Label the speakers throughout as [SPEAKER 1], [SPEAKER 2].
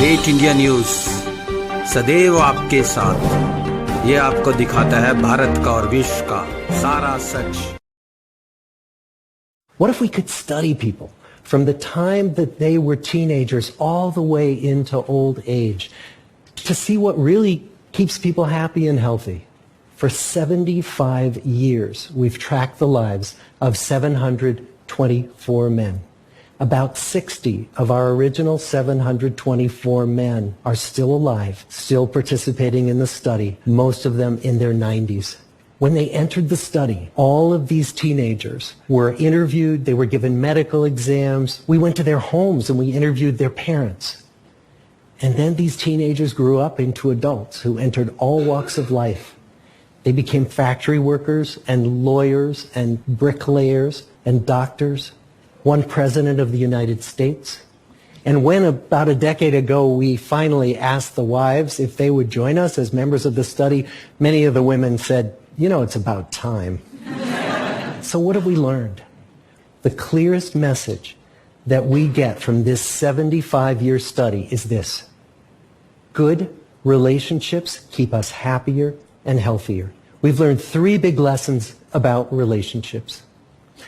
[SPEAKER 1] Great India news सदैव आपके साथ। ये आपको दिखाता है भारत का और विश्व का सारा सच।
[SPEAKER 2] What if we could study people from the time that they were teenagers all the way into old age to see what really keeps people happy and healthy? For 75 years, we've tracked the lives of 724 men. About 60 of our original 724 men are still alive, still participating in the study, most of them in their 90s. When they entered the study, all of these teenagers were interviewed, they were given medical exams. We went to their homes and we interviewed their parents. And then these teenagers grew up into adults who entered all walks of life. They became factory workers and lawyers and bricklayers and doctors, one president of the United States. And when about a decade ago we finally asked the wives if they would join us as members of the study, many of the women said, you know, it's about time. So what have we learned? The clearest message that we get from this 75-year study is this: good relationships keep us happier and healthier. We've learned 3 big lessons about relationships.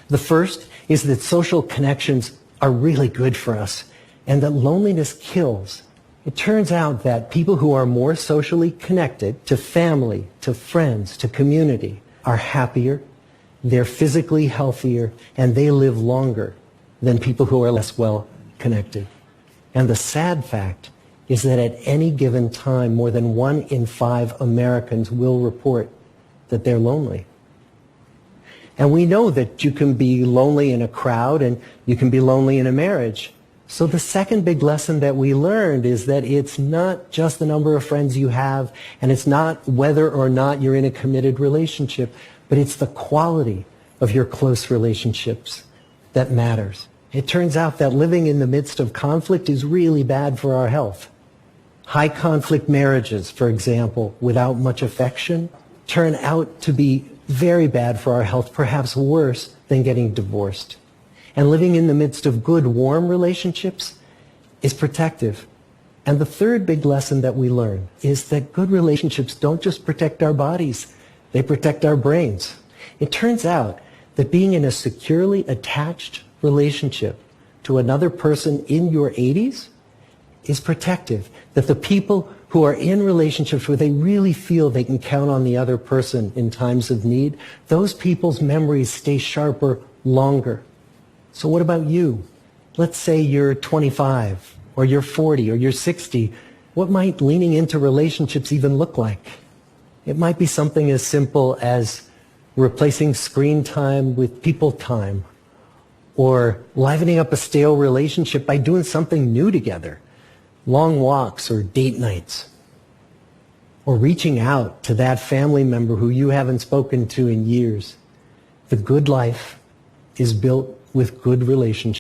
[SPEAKER 2] The first is that social connections are really good for us and that loneliness kills. It turns out that people who are more socially connected to family, to friends, to community are happier, they're physically healthier, and they live longer than people who are less well connected. And the sad fact is that at any given time, more than 1 in 5 Americans will report that they're lonely. And we know that you can be lonely in a crowd and you can be lonely in a marriage. So the second big lesson that we learned is that it's not just the number of friends you have, and it's not whether or not you're in a committed relationship, but it's the quality of your close relationships that matters. It turns out that living in the midst of conflict is really bad for our health. High conflict marriages, for example, without much affection, turn out to be very bad for our health, perhaps worse than getting divorced. And living in the midst of good, warm relationships is protective. And the third big lesson that we learn is that good relationships don't just protect our bodies, they protect our brains. It turns out that being in a securely attached relationship to another person in your 80s is protective. That the people who are in relationships where they really feel they can count on the other person in times of need, those people's memories stay sharper longer. So what about you? Let's say you're 25, or you're 40, or you're 60. What might leaning into relationships even look like? It might be something as simple as replacing screen time with people time, or livening up a stale relationship by doing something new together, long walks or date nights, or reaching out to that family member who you haven't spoken to in years. The good life is built with good relationships.